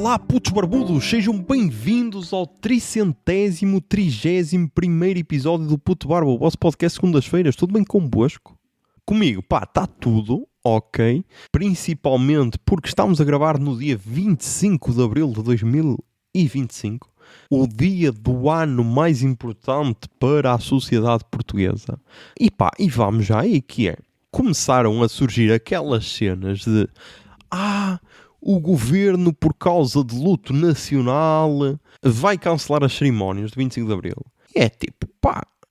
Olá, putos barbudos, sejam bem-vindos ao 331º episódio do Puto Barba, o vosso podcast segundas-feiras. Tudo bem convosco? Comigo, está tudo ok, principalmente porque estamos a gravar no dia 25 de abril de 2025, o dia do ano mais importante para a sociedade portuguesa. E vamos já aí, que é, começaram a surgir aquelas cenas de o governo, por causa de luto nacional, vai cancelar as cerimónias de 25 de Abril. E é tipo,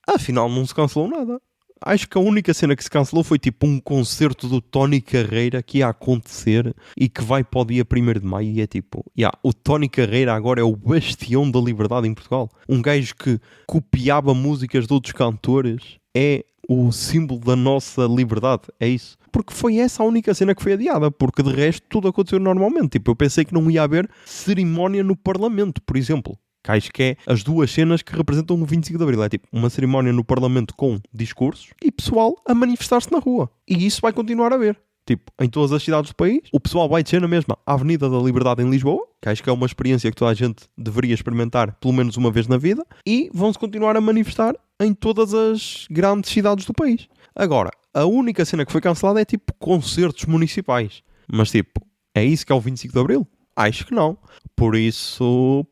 afinal não se cancelou nada. Acho que a única cena que se cancelou foi tipo um concerto do Tony Carreira que ia acontecer e que vai para o dia 1º de Maio. E é tipo, o Tony Carreira agora é o bastião da liberdade em Portugal. Um gajo que copiava músicas de outros cantores é o símbolo da nossa liberdade, é isso. Porque foi essa a única cena que foi adiada, porque de resto tudo aconteceu normalmente. Tipo, eu pensei que não ia haver cerimónia no Parlamento, por exemplo. Que acho que é as duas cenas que representam o 25 de Abril. É tipo uma cerimónia no Parlamento com discursos e pessoal a manifestar-se na rua. E isso vai continuar a haver. Tipo, em todas as cidades do país, o pessoal vai descer na mesma Avenida da Liberdade em Lisboa, que acho que é uma experiência que toda a gente deveria experimentar pelo menos uma vez na vida, e vão-se continuar a manifestar em todas as grandes cidades do país. Agora, a única cena que foi cancelada é tipo concertos municipais. Mas tipo, é isso que é o 25 de Abril? Acho que não. Por isso,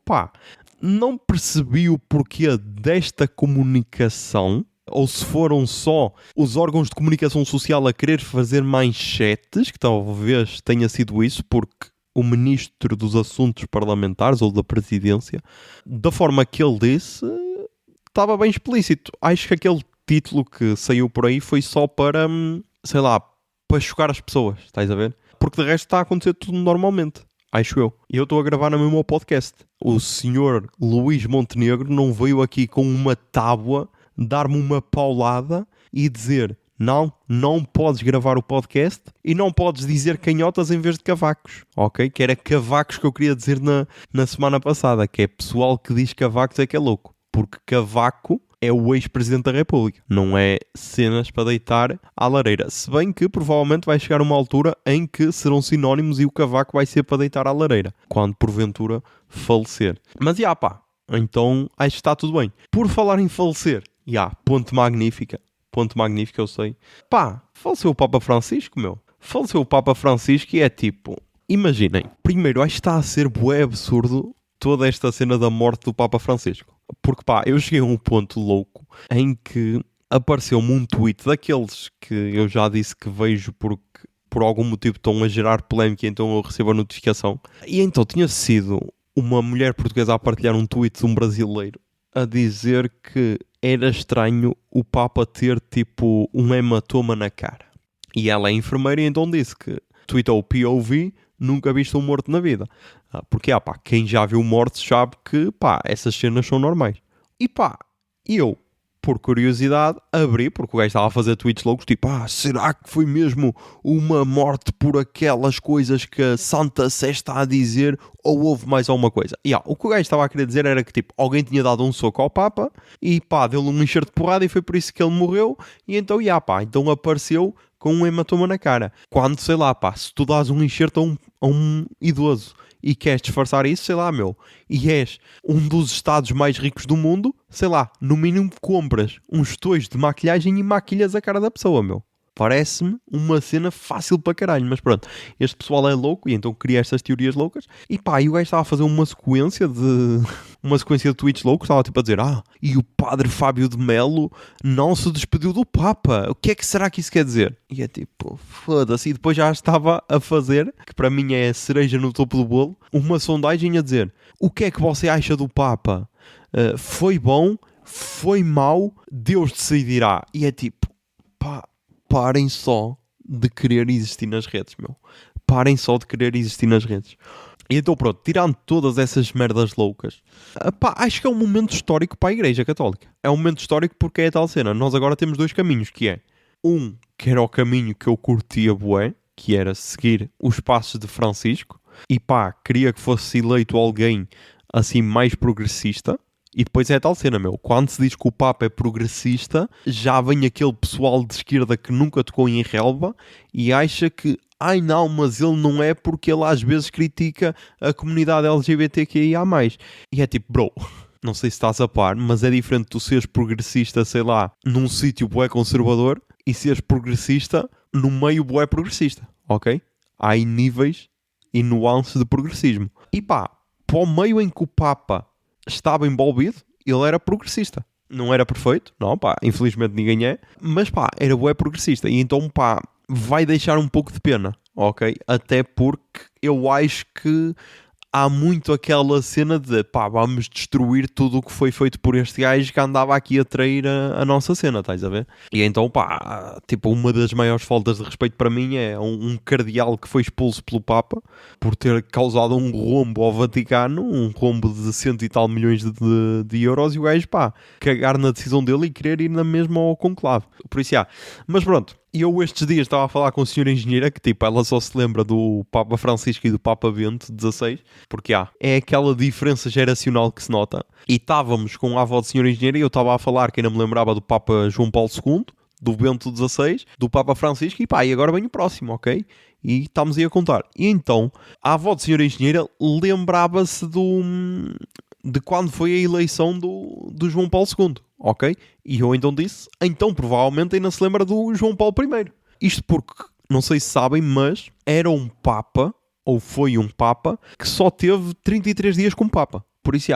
não percebi o porquê desta comunicação, ou se foram só os órgãos de comunicação social a querer fazer manchetes, que talvez tenha sido isso, porque o Ministro dos Assuntos Parlamentares, ou da Presidência, da forma que ele disse, estava bem explícito. Acho que aquele título que saiu por aí foi só para, para chocar as pessoas, estás a ver? Porque de resto está a acontecer tudo normalmente, acho eu. E eu estou a gravar no meu podcast. O senhor Luís Montenegro não veio aqui com uma tábua dar-me uma paulada e dizer não podes gravar o podcast e não podes dizer canhotas em vez de cavacos, ok? Que era cavacos que eu queria dizer na semana passada, que é pessoal que diz cavacos é que é louco, porque cavaco é o ex-presidente da República, não é cenas para deitar à lareira. Se bem que provavelmente vai chegar uma altura em que serão sinónimos e o cavaco vai ser para deitar à lareira, quando porventura falecer. Mas então acho que está tudo bem. Por falar em falecer, ponto magnífica, eu sei. Faleceu o Papa Francisco, meu. Faleceu o Papa Francisco e é tipo, imaginem, primeiro acho que está a ser bué absurdo toda esta cena da morte do Papa Francisco. Porque eu cheguei a um ponto louco em que apareceu-me um tweet daqueles que eu já disse que vejo porque por algum motivo estão a gerar polémica, então eu recebo a notificação. E então tinha sido uma mulher portuguesa a partilhar um tweet de um brasileiro a dizer que era estranho o Papa ter tipo um hematoma na cara. E ela é enfermeira e então disse que tweetou o POV, nunca visto um morto na vida. Porque quem já viu mortos sabe que essas cenas são normais. E eu, por curiosidade, abri, porque o gajo estava a fazer tweets loucos, tipo, será que foi mesmo uma morte por aquelas coisas que a Santa Sé está a dizer, ou houve mais alguma coisa? O que o gajo estava a querer dizer era que, tipo, alguém tinha dado um soco ao Papa, e deu-lhe um enxerto de porrada, e foi por isso que ele morreu, e então, então apareceu com um hematoma na cara. Quando, se tu dás um enxerto a um idoso, e queres disfarçar isso, e és um dos estados mais ricos do mundo, no mínimo compras uns tojos de maquilhagem e maquilhas a cara da pessoa, meu. Parece-me uma cena fácil para caralho, mas pronto, este pessoal é louco e então cria estas teorias loucas e e o gajo estava a fazer uma sequência de tweets loucos, estava tipo a dizer, e o padre Fábio de Melo não se despediu do Papa, o que é que será que isso quer dizer? E é tipo, foda-se, e depois já estava a fazer, que para mim é a cereja no topo do bolo, uma sondagem a dizer, o que é que você acha do Papa? Foi bom? Foi mau? Deus decidirá. E é tipo, parem só de querer existir nas redes, meu. Parem só de querer existir nas redes. E então pronto, tirando todas essas merdas loucas, acho que é um momento histórico para a Igreja Católica. É um momento histórico porque é a tal cena. Nós agora temos dois caminhos, que é que era o caminho que eu curtia bué, que era seguir os passos de Francisco, e queria que fosse eleito alguém assim mais progressista, E depois é a tal cena, meu. Quando se diz que o Papa é progressista, já vem aquele pessoal de esquerda que nunca tocou em relva e acha que, ai não, mas ele não é porque ele às vezes critica a comunidade LGBTQIA+. E é tipo, bro, não sei se estás a par, mas é diferente tu seres progressista, sei lá, num sítio bué conservador e seres progressista no meio bué progressista, ok? Há aí níveis e nuances de progressismo. E pá, para o meio em que o Papa estava envolvido, ele era progressista. Não era perfeito, não, pá, infelizmente ninguém é, mas pá, era bué progressista. E então, pá, vai deixar um pouco de pena, ok? Até porque eu acho que há muito aquela cena de, pá, vamos destruir tudo o que foi feito por este gajo que andava aqui a trair a nossa cena, estás a ver? E então, pá, tipo, uma das maiores faltas de respeito para mim é um cardeal que foi expulso pelo Papa por ter causado um rombo ao Vaticano, um rombo de 100 e tal milhões de euros, e o gajo, pá, cagar na decisão dele e querer ir na mesma ao conclave. Por isso, mas pronto. E eu estes dias estava a falar com a senhora engenheira que, tipo, ela só se lembra do Papa Francisco e do Papa Bento XVI, porque é aquela diferença geracional que se nota. E estávamos com a avó de senhora engenheira e eu estava a falar que ainda me lembrava do Papa João Paulo II, do Bento XVI, do Papa Francisco e pá, e agora vem o próximo, ok? E estamos aí a contar. E então, a avó de senhora engenheira lembrava-se de quando foi a eleição do João Paulo II, ok? E eu então disse, então provavelmente ainda se lembra do João Paulo I. Isto porque, não sei se sabem, mas era um Papa, ou foi um Papa, que só teve 33 dias como Papa. Por isso,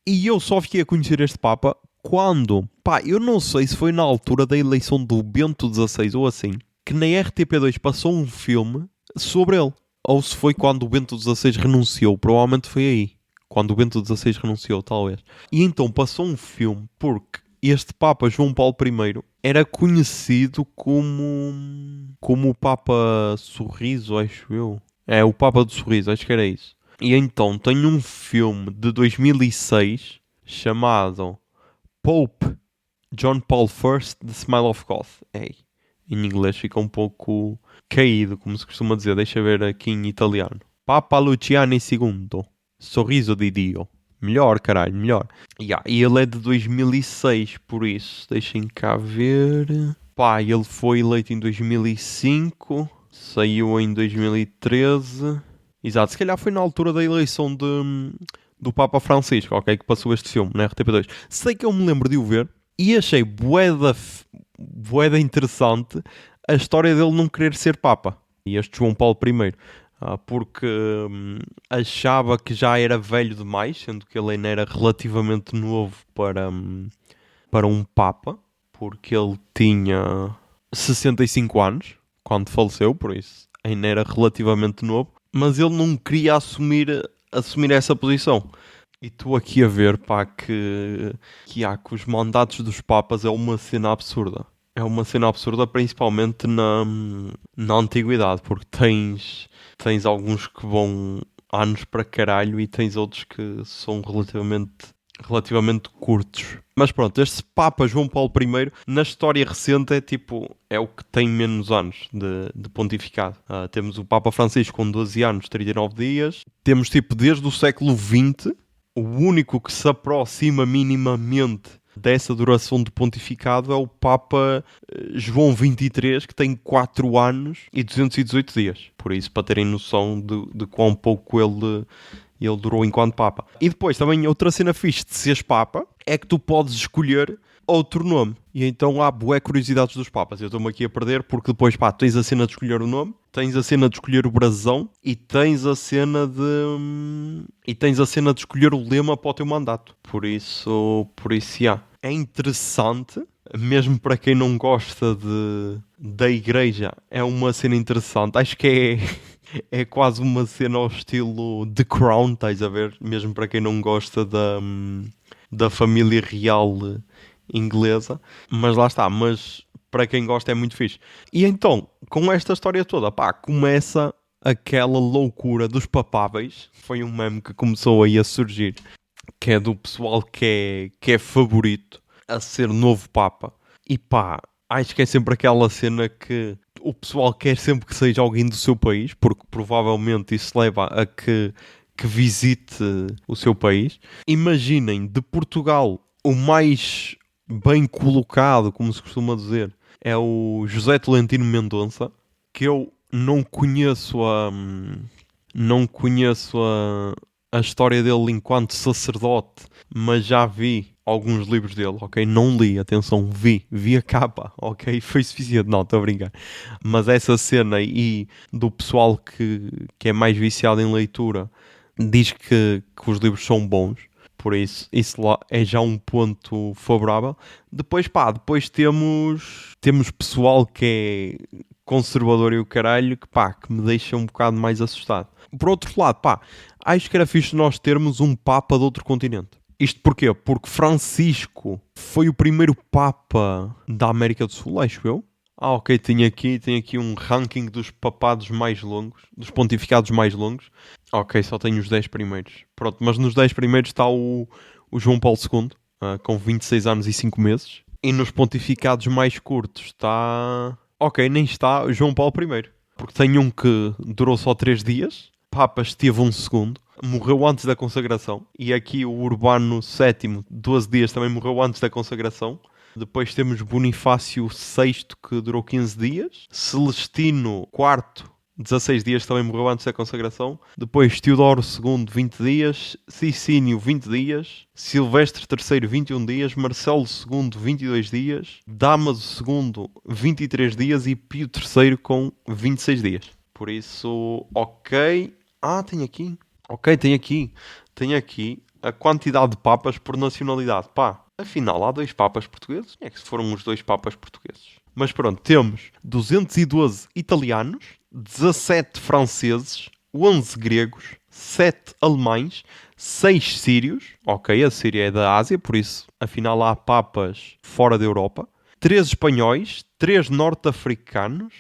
E eu só fiquei a conhecer este Papa quando, pá, eu não sei se foi na altura da eleição do Bento XVI ou assim, que na RTP2 passou um filme sobre ele. Ou se foi quando o Bento XVI renunciou, provavelmente foi aí. Quando o Bento XVI renunciou, talvez. E então passou um filme porque este Papa João Paulo I era conhecido como o Papa Sorriso, acho eu. É, o Papa do Sorriso, acho que era isso. E então tem um filme de 2006 chamado Pope John Paul I, The Smile of God. Ei, em inglês fica um pouco caído, como se costuma dizer. Deixa ver aqui em italiano. Papa Luciano II. Sorriso de Dio. Melhor, caralho, melhor. E ele é de 2006, por isso. Deixem cá ver. Pá, ele foi eleito em 2005. Saiu em 2013. Exato, se calhar foi na altura da eleição do Papa Francisco, ok? Que passou este filme na RTP2. Sei que eu me lembro de o ver. E achei bué da interessante a história dele não querer ser Papa. E este João Paulo I. Porque achava que já era velho demais, sendo que ele ainda era relativamente novo para um Papa, porque ele tinha 65 anos quando faleceu, por isso ainda era relativamente novo, mas ele não queria assumir essa posição. E estou aqui a ver, pá, que os mandatos dos Papas é uma cena absurda. É uma cena absurda, principalmente na antiguidade, porque tens alguns que vão anos para caralho e tens outros que são relativamente curtos. Mas pronto, este Papa João Paulo I, na história recente, é o que tem menos anos de pontificado. Temos o Papa Francisco com 12 anos, 39 dias. Temos desde o século XX, o único que se aproxima minimamente dessa duração de pontificado é o Papa João XXIII, que tem 4 anos e 218 dias. Por isso, para terem noção de quão pouco ele durou enquanto Papa. E depois, também, outra cena fixe de seres Papa é que tu podes escolher outro nome. E então há bué curiosidades dos Papas. Eu estou-me aqui a perder porque depois, pá, tens a cena de escolher o nome, tens a cena de escolher o brasão e tens a cena de escolher o lema para o teu mandato. Por isso, é interessante, mesmo para quem não gosta da igreja, é uma cena interessante. Acho que é quase uma cena ao estilo The Crown, estás a ver? Mesmo para quem não gosta da família real inglesa. Mas lá está, mas para quem gosta é muito fixe. E então, com esta história toda, pá, começa aquela loucura dos papáveis. Foi um meme que começou aí a surgir, que é do pessoal que é favorito a ser novo Papa. E pá, acho que é sempre aquela cena que o pessoal quer sempre que seja alguém do seu país, porque provavelmente isso leva a que que visite o seu país. Imaginem, de Portugal, o mais bem colocado, como se costuma dizer, é o José Tolentino Mendonça, que eu não conheço a história dele enquanto sacerdote, mas já vi alguns livros dele, ok? Não li, atenção, vi a capa, ok? Foi suficiente, não, estou a brincar. Mas essa cena e do pessoal que é mais viciado em leitura diz que os livros são bons, por isso lá é já um ponto favorável. Depois temos pessoal que é conservador e o caralho, que me deixa um bocado mais assustado. Por outro lado, acho que era fixe nós termos um Papa de outro continente. Isto porquê? Porque Francisco foi o primeiro Papa da América do Sul, acho eu. Ok, tenho aqui um ranking dos papados mais longos, dos pontificados mais longos. Ok, só tenho os 10 primeiros. Pronto, mas nos 10 primeiros está o João Paulo II, com 26 anos e 5 meses. E nos pontificados mais curtos está... Ok, nem está o João Paulo I. Porque tem um que durou só 3 dias. Papa Estevão II. Morreu antes da consagração. E aqui o Urbano VII, 12 dias, também morreu antes da consagração. Depois temos Bonifácio VI, que durou 15 dias. Celestino IV, 16 dias, também morreu antes da consagração. Depois Teodoro II, 20 dias. Cicínio, 20 dias. Silvestre III, 21 dias. Marcelo II, 22 dias. Dámaso II, 23 dias. E Pio III com 26 dias. Por isso, ok. Tem aqui. Ok, tem aqui a quantidade de papas por nacionalidade. Afinal, há 2 papas portugueses? É que foram os 2 papas portugueses. Mas pronto, temos 212 italianos, 17 franceses, 11 gregos, 7 alemães, 6 sírios. Ok, a Síria é da Ásia, por isso, afinal, há papas fora da Europa. 3 espanhóis, 3 norte-africanos.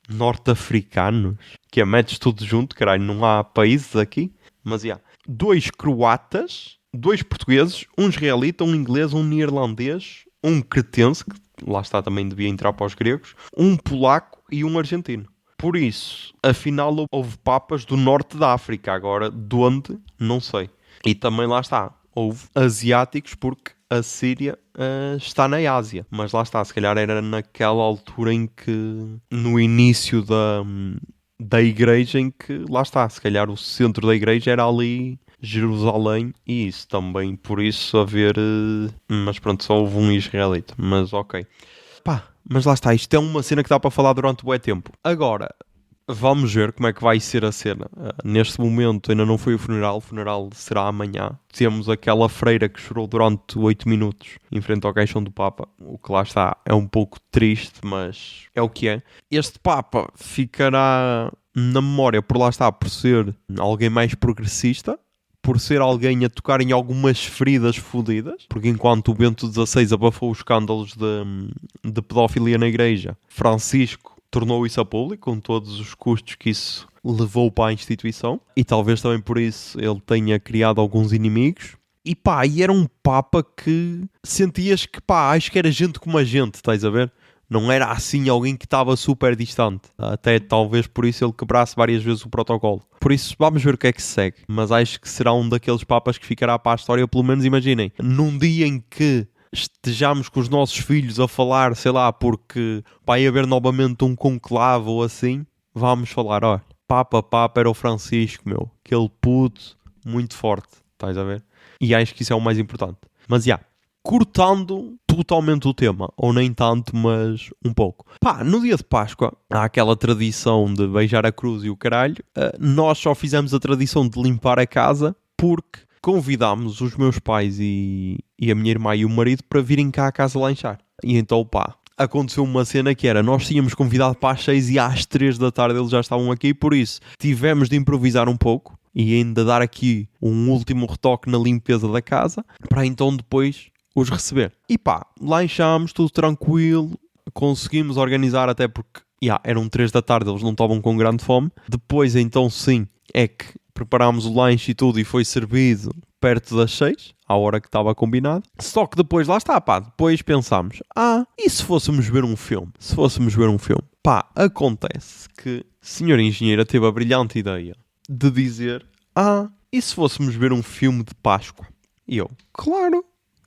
Norte-africanos? Que metes tudo junto, caralho, não há países aqui. Mas 2 croatas, 2 portugueses, um israelita, um inglês, um neerlandês, um cretense, que lá está também devia entrar para os gregos, um polaco e um argentino. Por isso, afinal houve papas do norte da África, agora de onde, não sei. E também lá está, houve asiáticos porque a Síria está na Ásia. Mas lá está, se calhar era naquela altura em que, no início da igreja, em que, lá está, se calhar o centro da igreja era ali Jerusalém e isso também, por isso haver... mas pronto, só houve um israelita, mas ok. Mas lá está, isto é uma cena que dá para falar durante bué tempo. Agora, vamos ver como é que vai ser a cena. Neste momento ainda não foi o funeral será amanhã. Temos aquela freira que chorou durante 8 minutos em frente ao caixão do Papa, o que lá está é um pouco triste, mas é o que é. Este Papa ficará na memória por lá está, por ser alguém mais progressista, por ser alguém a tocar em algumas feridas fodidas, porque enquanto o Bento XVI abafou os escândalos de pedofilia na igreja, Francisco tornou isso a público, com todos os custos que isso levou para a instituição, e talvez também por isso ele tenha criado alguns inimigos. E era um Papa que sentias que acho que era gente como a gente, estás a ver? Não era assim alguém que estava super distante. Até talvez por isso ele quebrasse várias vezes o protocolo. Por isso vamos ver o que é que se segue. Mas acho que será um daqueles papas que ficará para a história, pelo menos imaginem. Num dia em que estejamos com os nossos filhos a falar, sei lá, porque vai haver novamente um conclave ou assim, vamos falar, Papa era o Francisco, meu. Aquele puto muito forte, estás a ver? E acho que isso é o mais importante. Mas cortando totalmente o tema, ou nem tanto, mas um pouco. No dia de Páscoa, há aquela tradição de beijar a cruz e o caralho. Nós só fizemos a tradição de limpar a casa porque convidámos os meus pais e a minha irmã e o marido para virem cá à casa lanchar. E então, aconteceu uma cena que era, nós tínhamos convidado para as 6 e às 3 da tarde eles já estavam aqui, por isso tivemos de improvisar um pouco e ainda dar aqui um último retoque na limpeza da casa, para então depois os receber. E lanchámos, tudo tranquilo, conseguimos organizar até porque eram 3 da tarde, eles não estavam com grande fome. Depois então sim, é que preparámos o lanche e tudo e foi servido perto das 6, à hora que estava combinado. Só que depois, lá está, depois pensámos, e se fôssemos ver um filme? Acontece que a senhora engenheira teve a brilhante ideia de dizer: e se fôssemos ver um filme de Páscoa? E eu: claro,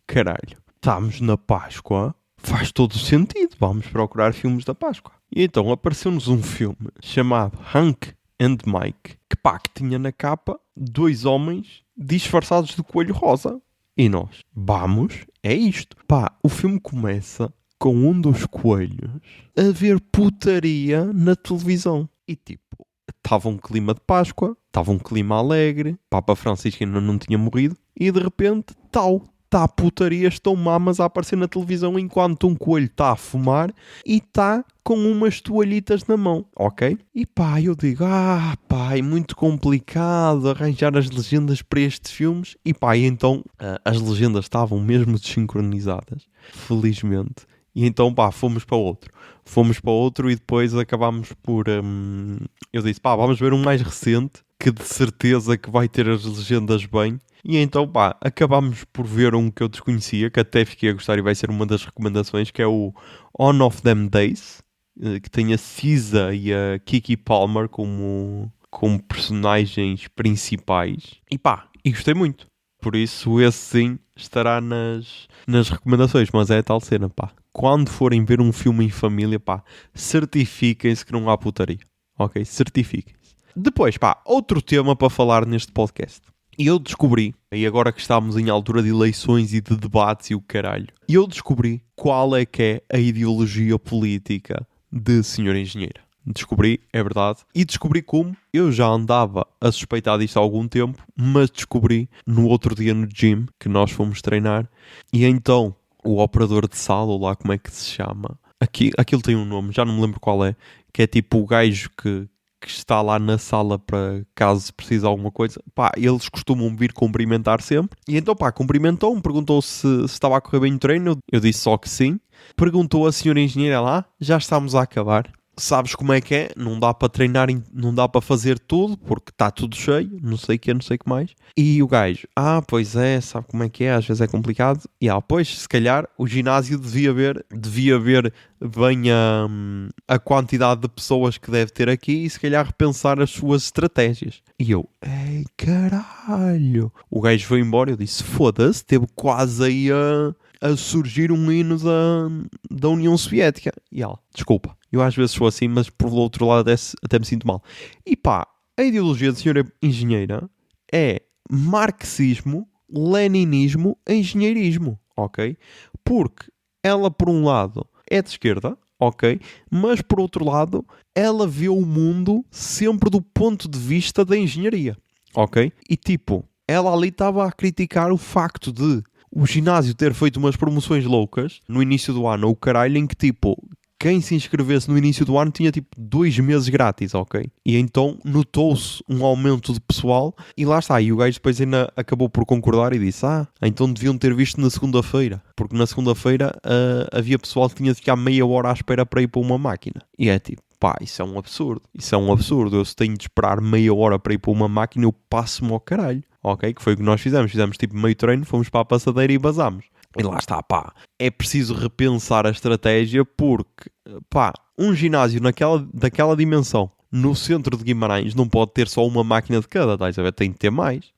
caralho, estamos na Páscoa, faz todo o sentido, vamos procurar filmes da Páscoa. E então apareceu-nos um filme chamado Hank and Mike, que tinha na capa 2 homens disfarçados de coelho rosa. E nós: vamos, é isto. O filme começa com um dos coelhos a ver putaria na televisão. E tipo, estava um clima de Páscoa, estava um clima alegre, Papa Francisco ainda não tinha morrido, e de repente, está putaria, estão mamas a aparecer na televisão enquanto um coelho está a fumar e está com umas toalhitas na mão, ok? E eu digo, é muito complicado arranjar as legendas para estes filmes. E então as legendas estavam mesmo desincronizadas, felizmente. E então, fomos para outro e depois acabámos por... eu disse, vamos ver um mais recente, que de certeza que vai ter as legendas bem. E então, acabámos por ver um que eu desconhecia, que até fiquei a gostar e vai ser uma das recomendações, que é o On of Them Days, que tem a Cisa e a Keke Palmer como personagens principais. E gostei muito. Por isso, esse sim estará nas recomendações, mas é a tal cena, quando forem ver um filme em família, certifiquem-se que não há putaria, ok? Certifiquem-se. Depois, outro tema para falar neste podcast. E eu descobri, e agora que estamos em altura de eleições e de debates e o caralho, eu descobri qual é que é a ideologia política de Senhora Engenheira. Descobri, é verdade. E descobri como eu já andava a suspeitar disto há algum tempo, mas descobri no outro dia no gym que nós fomos treinar. E então o operador de sala, ou lá como é que se chama, aquilo tem um nome, já não me lembro qual é, que é tipo o gajo que está lá na sala para caso precise de alguma coisa. Eles costumam vir cumprimentar sempre. E então, cumprimentou-me, perguntou se estava a correr bem o treino. Eu disse só que sim. Perguntou a senhora engenheira lá, já estamos a acabar. Sabes como é que é? Não dá para treinar, não dá para fazer tudo, porque está tudo cheio, não sei o que, não sei o que mais. E o gajo, pois é, sabe como é que é, às vezes é complicado. E pois, se calhar o ginásio devia ver bem a quantidade de pessoas que deve ter aqui e se calhar repensar as suas estratégias. E eu, ei, caralho. O gajo foi embora, eu disse, foda-se, teve quase aí a surgir um hino da União Soviética. E ela, desculpa. Eu às vezes sou assim, mas por outro lado até me sinto mal. E a ideologia da senhora engenheira é marxismo, leninismo, engenheirismo, ok? Porque ela, por um lado, é de esquerda, ok? Mas, por outro lado, ela vê o mundo sempre do ponto de vista da engenharia, ok? E ela ali estava a criticar o facto de o ginásio ter feito umas promoções loucas no início do ano, o caralho, em que quem se inscrevesse no início do ano tinha 2 meses grátis, ok? E então notou-se um aumento de pessoal e lá está. E o gajo depois ainda acabou por concordar e disse, então deviam ter visto na segunda-feira. Porque na segunda-feira havia pessoal que tinha de ficar meia hora à espera para ir para uma máquina. E é isso é um absurdo. Isso é um absurdo. Eu se tenho de esperar meia hora para ir para uma máquina, eu passo-me ao caralho. Ok? Que foi o que nós fizemos. Fizemos meio treino, fomos para a passadeira e basámos. E lá está, é preciso repensar a estratégia porque, um ginásio daquela dimensão, no centro de Guimarães, não pode ter só uma máquina de cada, estás a ver? Tem de ter mais,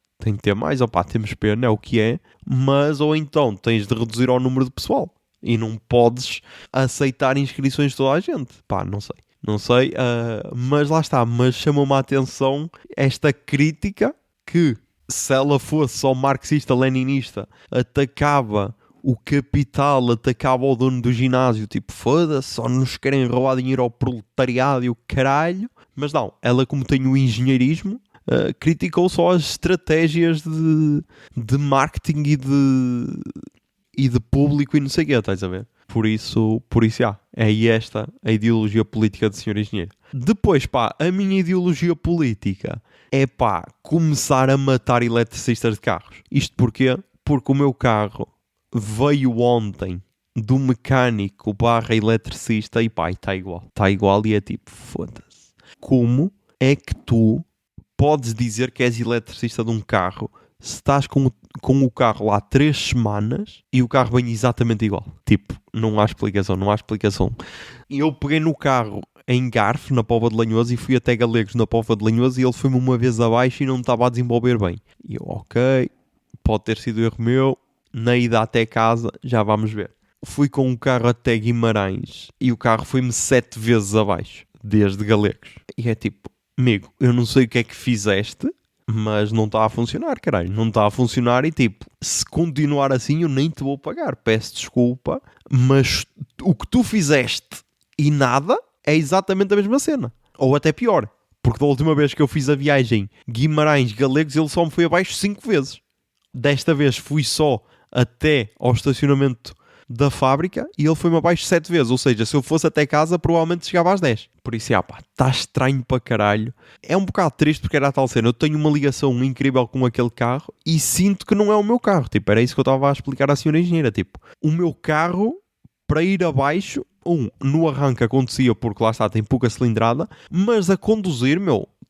temos pena, é o que é, mas ou então tens de reduzir ao número de pessoal e não podes aceitar inscrições de toda a gente, não sei, mas lá está, mas chamou-me a atenção esta crítica que, se ela fosse só marxista-leninista, atacava o capital, atacava o dono do ginásio, foda-se, só nos querem roubar dinheiro ao proletariado e o caralho. Mas não, ela como tem o engenheirismo, criticou só as estratégias de marketing e de público e não sei o quê, estás a ver? Por isso é esta a ideologia política de senhor engenheiro. Depois, a minha ideologia política é, começar a matar eletricistas de carros. Isto porquê? Porque o meu carro veio ontem do mecânico / eletricista e está igual. Está igual e é foda-se. Como é que tu podes dizer que és eletricista de um carro se estás com o carro lá 3 semanas e o carro vem exatamente igual? Não há explicação. E eu peguei no carro em Garfe, na Póvoa de Lanhoso, e fui até Galegos, na Póvoa de Lanhoso, e ele foi-me uma vez abaixo e não me estava a desenvolver bem. E eu, ok, pode ter sido erro meu, na ida até casa, já vamos ver. Fui com o carro até Guimarães e o carro foi-me 7 vezes abaixo, desde Galegos. E é tipo, amigo, eu não sei o que é que fizeste, mas não está a funcionar, caralho. Não está a funcionar e tipo, se continuar assim eu nem te vou pagar. Peço desculpa, mas o que tu fizeste e nada é exatamente a mesma cena. Ou até pior. Porque da última vez que eu fiz a viagem Guimarães-Galegos, ele só me foi abaixo 5 vezes. Desta vez fui só até ao estacionamento da fábrica e ele foi-me abaixo 7 vezes. Ou seja, se eu fosse até casa, provavelmente chegava às 10. Por isso, pá, está estranho para caralho. É um bocado triste porque era a tal cena. Eu tenho uma ligação incrível com aquele carro e sinto que não é o meu carro. Tipo, era isso que eu estava a explicar à senhora engenheira. Tipo, o meu carro, para ir abaixo, no arranque acontecia porque lá está, tem pouca cilindrada, mas a conduzir,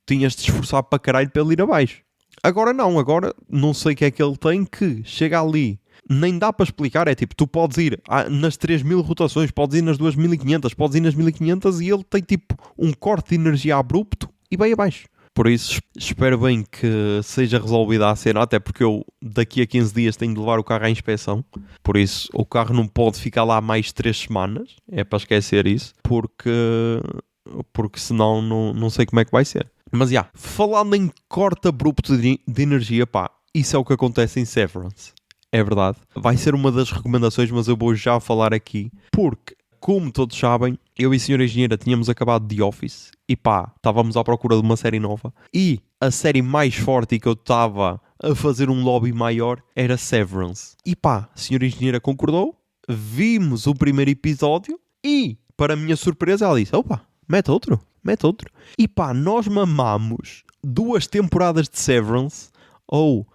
tinhas de te esforçar para caralho para ele ir abaixo. Agora não sei o que é que ele tem que chega ali. Nem dá para explicar, é tipo, tu podes ir nas 3.000 rotações, podes ir nas 2.500, podes ir nas 1.500 e ele tem tipo um corte de energia abrupto e vai abaixo. Por isso, espero bem que seja resolvida a cena, até porque eu daqui a 15 dias tenho de levar o carro à inspeção. Por isso, o carro não pode ficar lá mais 3 semanas, é para esquecer isso, porque senão não sei como é que vai ser. Mas falando em corte abrupto de energia, pá, isso é o que acontece em Severance. É verdade. Vai ser uma das recomendações, mas eu vou já falar aqui. Porque, como todos sabem, eu e a senhora engenheira tínhamos acabado de Office. E pá, estávamos à procura de uma série nova. E a série mais forte e que eu estava a fazer um lobby maior era Severance. E pá, a senhora engenheira concordou. Vimos o primeiro episódio. E, para a minha surpresa, ela disse, opa, mete outro. E pá, nós mamamos 2 temporadas de Severance. Ou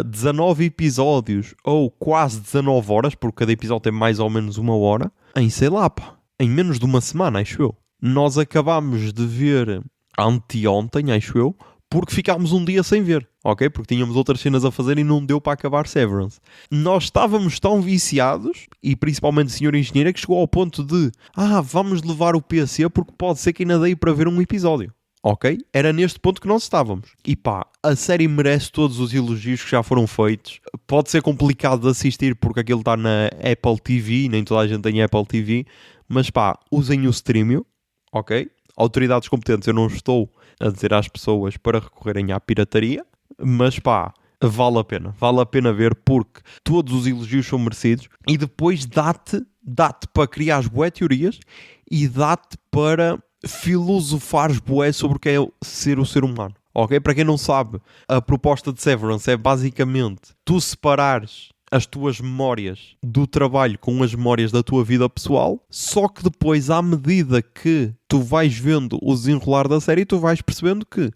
19 episódios ou quase 19 horas, porque cada episódio tem mais ou menos 1 hora, em sei lá, pá, em menos de uma semana, acho eu. Nós acabámos de ver anteontem, acho eu, porque ficámos um dia sem ver, ok? Porque tínhamos outras cenas a fazer e não deu para acabar Severance. Nós estávamos tão viciados, e principalmente a senhora engenheira, que chegou ao ponto de vamos levar o PC porque pode ser que ainda dei para ver um episódio. Ok? Era neste ponto que nós estávamos. E pá, a série merece todos os elogios que já foram feitos. Pode ser complicado de assistir porque aquilo está na Apple TV, nem toda a gente tem Apple TV, mas pá, usem o Streamio, ok? Autoridades competentes, eu não estou a dizer às pessoas para recorrerem à pirataria, mas pá, vale a pena ver porque todos os elogios são merecidos e depois dá-te para criar as bué teorias e dá-te para filosofares bué sobre o que é ser o ser humano. Ok? Para quem não sabe, a proposta de Severance é basicamente tu separares as tuas memórias do trabalho com as memórias da tua vida pessoal, só que depois, à medida que tu vais vendo o desenrolar da série, tu vais percebendo que,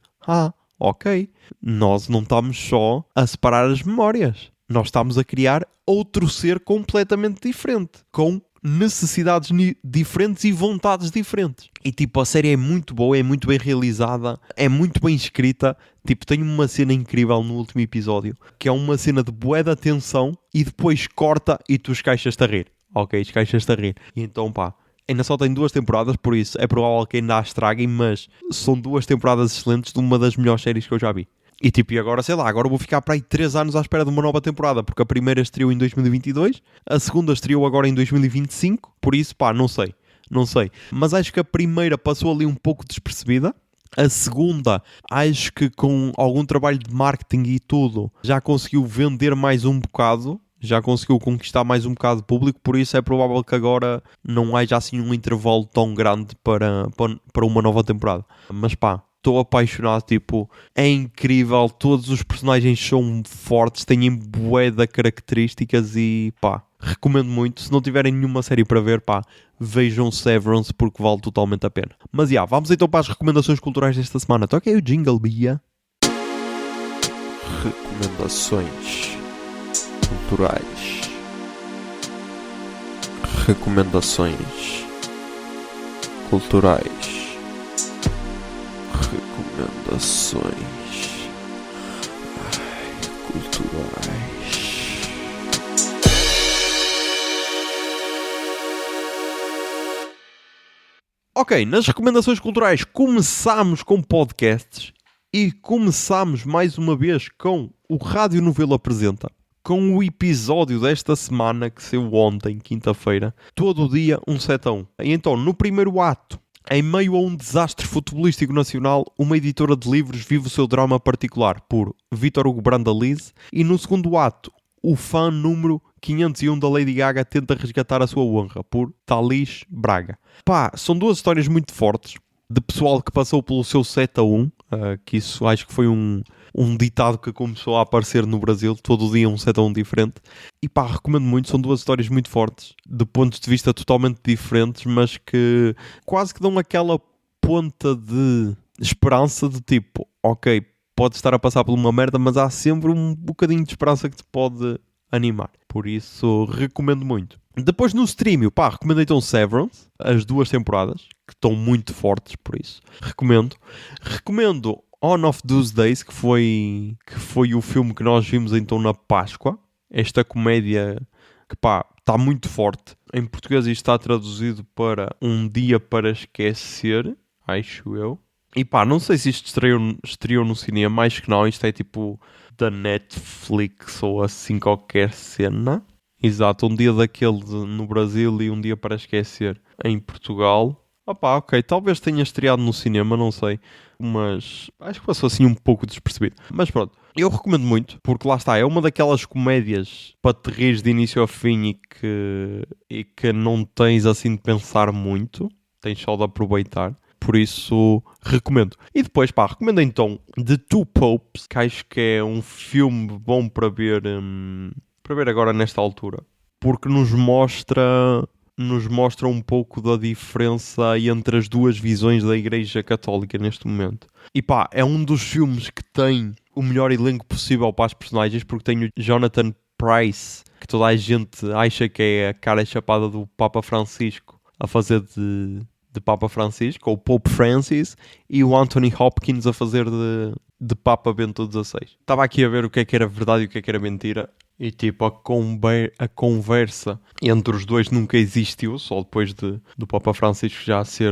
ok, nós não estamos só a separar as memórias. Nós estamos a criar outro ser completamente diferente, com necessidades diferentes e vontades diferentes. E tipo, a série é muito boa, é muito bem realizada, é muito bem escrita. Tipo, tem uma cena incrível no último episódio, que é uma cena de bué de atenção e depois corta e tu esqueixas-te a rir. Ok, esqueixas-te a rir. E então pá, ainda só tem 2 temporadas, por isso é provável que ainda a estraguem, mas são 2 temporadas excelentes de uma das melhores séries que eu já vi. E tipo, agora sei lá, agora vou ficar para aí 3 anos à espera de uma nova temporada, porque a primeira estreou em 2022, a segunda estreou agora em 2025, por isso pá, não sei. Mas acho que a primeira passou ali um pouco despercebida, a segunda acho que com algum trabalho de marketing e tudo, já conseguiu vender mais um bocado, já conseguiu conquistar mais um bocado de público, por isso é provável que agora não haja assim um intervalo tão grande para uma nova temporada. Mas pá, estou apaixonado, tipo, é incrível, todos os personagens são fortes, têm bué de características e pá, recomendo muito. Se não tiverem nenhuma série para ver, pá, vejam Severance porque vale totalmente a pena. Mas vamos então para as recomendações culturais desta semana. Toca aí o jingle, Bia. Recomendações culturais. Recomendações culturais. Recomendações culturais. Ok, nas recomendações culturais começámos com podcasts e começámos mais uma vez com o Rádio Novelo Apresenta, com o episódio desta semana que saiu ontem, quinta-feira, todo dia um 7-1. E então, no primeiro ato, em meio a um desastre futebolístico nacional, uma editora de livros vive o seu drama particular, por Vítor Hugo Brandalize, e no segundo ato, o fã número 501 da Lady Gaga tenta resgatar a sua honra, por Thalys Braga. Pá, são duas histórias muito fortes, de pessoal que passou pelo seu 7-1, que isso acho que foi um ditado que começou a aparecer no Brasil, todo dia um 7-1 diferente. E pá, recomendo muito, são duas histórias muito fortes, de pontos de vista totalmente diferentes, mas que quase que dão aquela ponta de esperança de tipo, ok, pode estar a passar por uma merda, mas há sempre um bocadinho de esperança que te pode animar. Por isso, recomendo muito. Depois no streaming, pá, recomendo então Severance, as 2 temporadas, que estão muito fortes, por isso. Recomendo. Recomendo On of Those Days, que foi o filme que nós vimos então na Páscoa. Esta comédia que, pá, está muito forte. Em português isto está traduzido para Um Dia para Esquecer, acho eu. E pá, não sei se isto estreou no cinema, acho que não, isto é tipo da Netflix ou assim qualquer cena. Exato, um dia daquele no Brasil e Um Dia para Esquecer em Portugal. Opá, ok, talvez tenha estreado no cinema, não sei, mas acho que passou assim um pouco despercebido. Mas pronto, eu recomendo muito, porque lá está, é uma daquelas comédias para te rires de início ao fim e que não tens assim de pensar muito, tens só de aproveitar. Por isso, recomendo. E depois, pá, recomendo então The Two Popes, que acho que é um filme bom para ver agora nesta altura. Porque nos mostra um pouco da diferença entre as duas visões da Igreja Católica neste momento. E pá, é um dos filmes que tem o melhor elenco possível para as personagens, porque tem o Jonathan Pryce, que toda a gente acha que é a cara chapada do Papa Francisco, a fazer de Papa Francisco, ou Pope Francis, e o Anthony Hopkins a fazer de Papa Bento XVI. Estava aqui a ver o que é que era verdade e o que é que era mentira, e tipo, a conversa entre os dois nunca existiu, só depois do Papa Francisco já se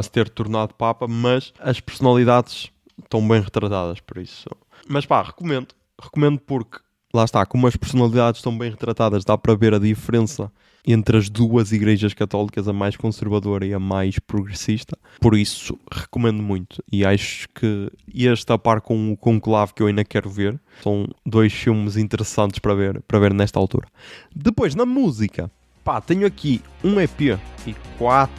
ter tornado Papa, mas as personalidades estão bem retratadas, por isso. Mas pá, recomendo porque, lá está, como as personalidades estão bem retratadas, dá para ver a diferença entre as duas igrejas católicas, a mais conservadora e a mais progressista. Por isso, recomendo muito. E acho que este, a par com o Conclave, que eu ainda quero ver, são 2 filmes interessantes para ver nesta altura. Depois, na música, pá, tenho aqui um EP e 4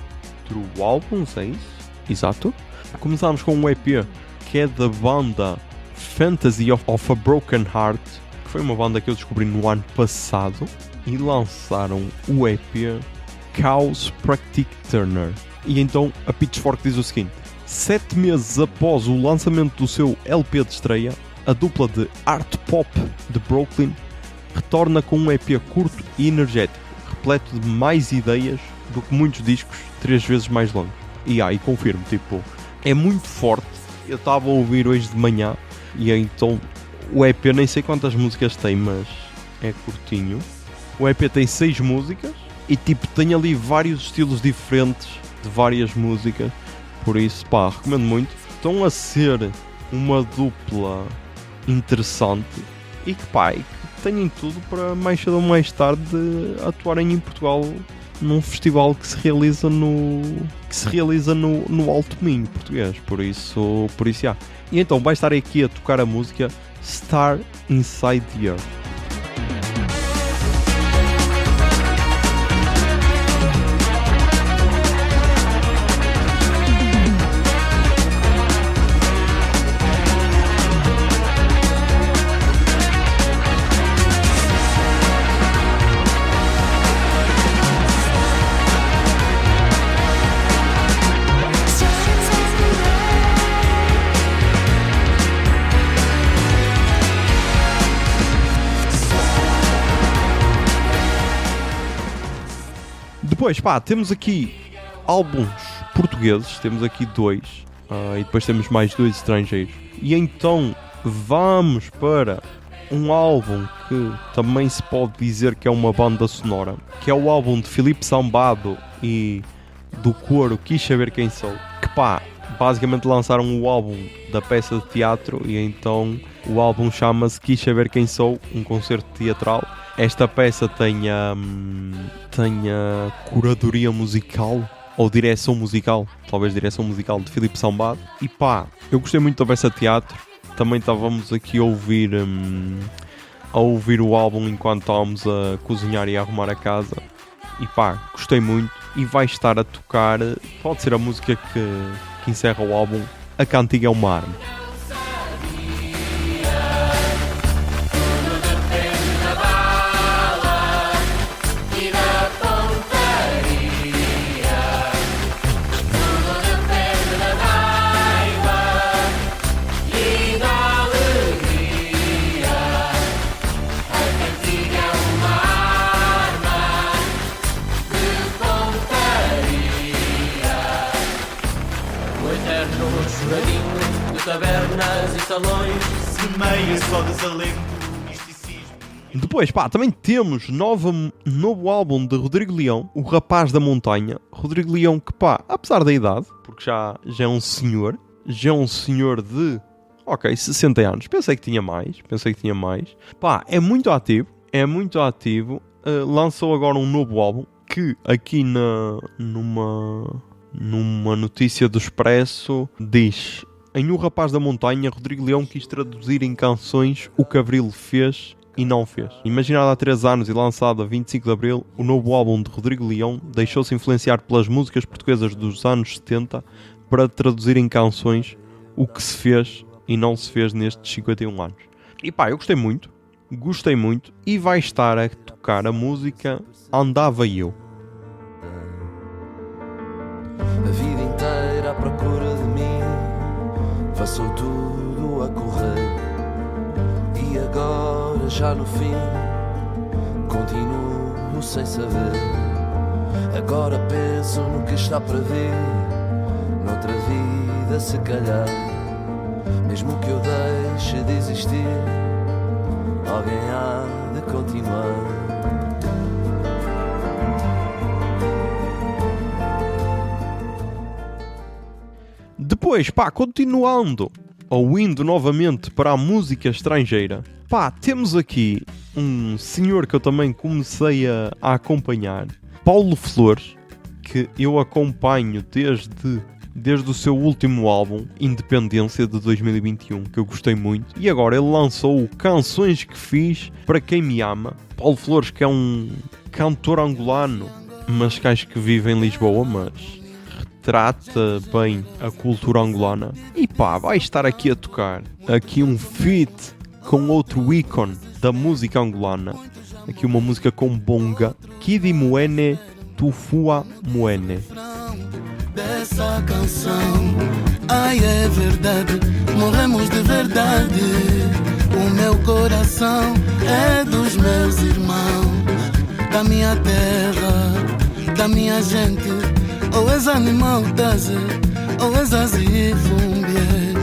álbuns, é isso? Exato. Começámos com um EP que é da banda Fantasy of a Broken Heart, que foi uma banda que eu descobri no ano passado, e lançaram o EP Chaos Practitioner. E então a Pitchfork diz o seguinte: 7 meses após o lançamento do seu LP de estreia, a dupla de art pop de Brooklyn retorna com um EP curto e energético, repleto de mais ideias do que muitos discos 3 vezes mais longos. E aí confirmo, tipo, é muito forte. Eu estava a ouvir hoje de manhã e então o EP nem sei quantas músicas tem, mas é curtinho. O EP tem 6 músicas e tipo tem ali vários estilos diferentes de várias músicas. Por isso, pá, recomendo muito. Estão a ser uma dupla interessante e que, pá, têm tudo para mais cedo ou mais tarde atuarem em Portugal num festival que se realiza no Alto Minho português. Por isso já. E então vai estar aqui a tocar a música Star Inside the Earth. Depois, pá, temos aqui álbuns portugueses, temos aqui 2, e depois temos mais 2 estrangeiros. E então vamos para um álbum que também se pode dizer que é uma banda sonora, que é o álbum de Filipe Sambado e do coro Quis Saber Quem Sou, que pá, basicamente lançaram o álbum da peça de teatro e então o álbum chama-se Quis Saber Quem Sou, um concerto teatral. Esta peça tem a curadoria musical, ou direção musical, talvez direção musical, de Filipe Sambado. E pá, eu gostei muito da peça de teatro. Também estávamos aqui a ouvir o álbum enquanto estávamos a cozinhar e a arrumar a casa. E pá, gostei muito. E vai estar a tocar, pode ser a música que encerra o álbum, A Cantiga é uma Arma. Tabernas e salões, semeia só desalento, misticismo. Depois, pá, também temos novo álbum de Rodrigo Leão, O Rapaz da Montanha. Rodrigo Leão que, pá, apesar da idade, porque já é um senhor de, 60 anos. Pensei que tinha mais. Pá, é muito ativo. Lançou agora um novo álbum que aqui numa notícia do Expresso diz: em O Rapaz da Montanha, Rodrigo Leão quis traduzir em canções o que Avril fez e não fez. Imaginado há 3 anos e lançado a 25 de Abril, o novo álbum de Rodrigo Leão deixou-se influenciar pelas músicas portuguesas dos anos 70 para traduzir em canções o que se fez e não se fez nestes 51 anos. E pá, eu gostei muito e vai estar a tocar a música Andava Eu. A vida inteira à procura de mim, passou tudo a correr, e agora já no fim continuo sem saber. Agora penso no que está para vir, noutra vida se calhar. Mesmo que eu deixe de existir, alguém há de continuar. Depois, pá, continuando ou indo novamente para a música estrangeira, pá, temos aqui um senhor que eu também comecei a acompanhar, Paulo Flores, que eu acompanho desde o seu último álbum, Independência, de 2021, que eu gostei muito, e agora ele lançou Canções que Fiz para Quem Me Ama. Paulo Flores, que é um cantor angolano, mas que acho que vive em Lisboa, mas trata bem a cultura angolana. E pá, vai estar aqui a tocar aqui um feat com outro ícone da música angolana, aqui uma música com bonga, Kidi Muene, Tufua Muene. Dessa canção, ai é verdade, morremos de verdade. O meu coração é dos meus irmãos, da minha terra, da minha gente. Ou és animal taze, ou és azifumbie.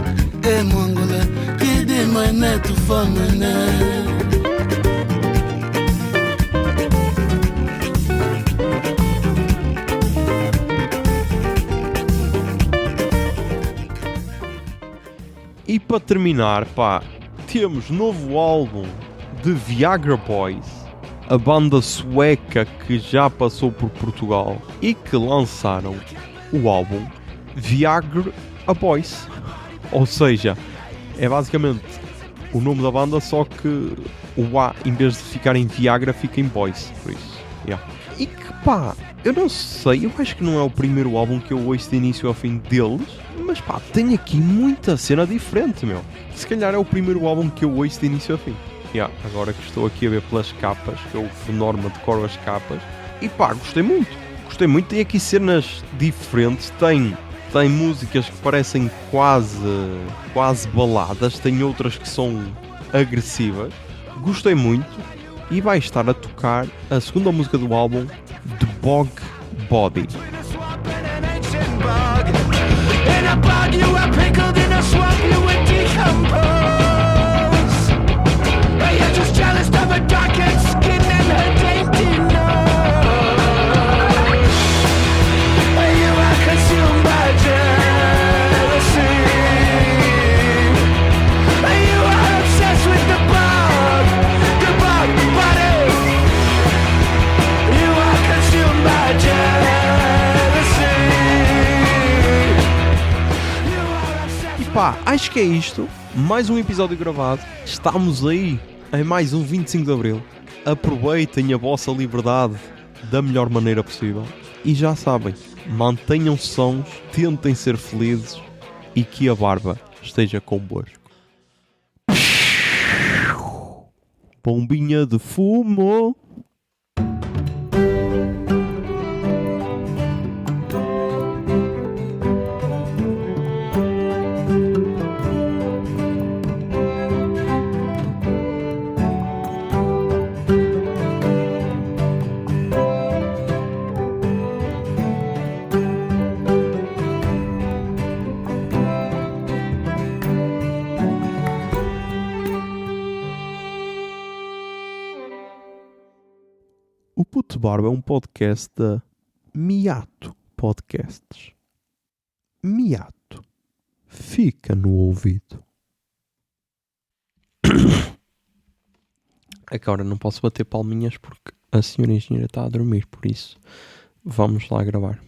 E mongole, que de mané tu famene. E para terminar, pá, temos novo álbum de Viagra Boys, a banda sueca que já passou por Portugal e que lançaram o álbum Viagra Boys. Ou seja, é basicamente o nome da banda, só que o A, em vez de ficar em Viagra, fica em Boys. Por isso, yeah. E que pá, eu não sei, eu acho que não é o primeiro álbum que eu ouço de início ao fim deles, mas pá, tem aqui muita cena diferente, meu. Se calhar é o primeiro álbum que eu ouço de início ao fim. Yeah, agora que estou aqui a ver pelas capas, que eu por norma decoro as capas, e pá, gostei muito, tem aqui cenas diferentes, tem músicas que parecem quase baladas, tem outras que são agressivas, gostei muito, e vai estar a tocar a segunda música do álbum, The Bog Body. Just jealous of her dark-haired skin and her dainty nose. pá, acho que é isto. Mais um episódio gravado. Estamos aí em mais um 25 de Abril. Aproveitem a vossa liberdade da melhor maneira possível. E já sabem, mantenham-se sãos, tentem ser felizes e que a barba esteja convosco. Bombinha de fumo. O Puto Barba é um podcast da Miato Podcasts. Miato. Fica no ouvido. Agora não posso bater palminhas porque a senhora engenheira está a dormir, por isso vamos lá gravar.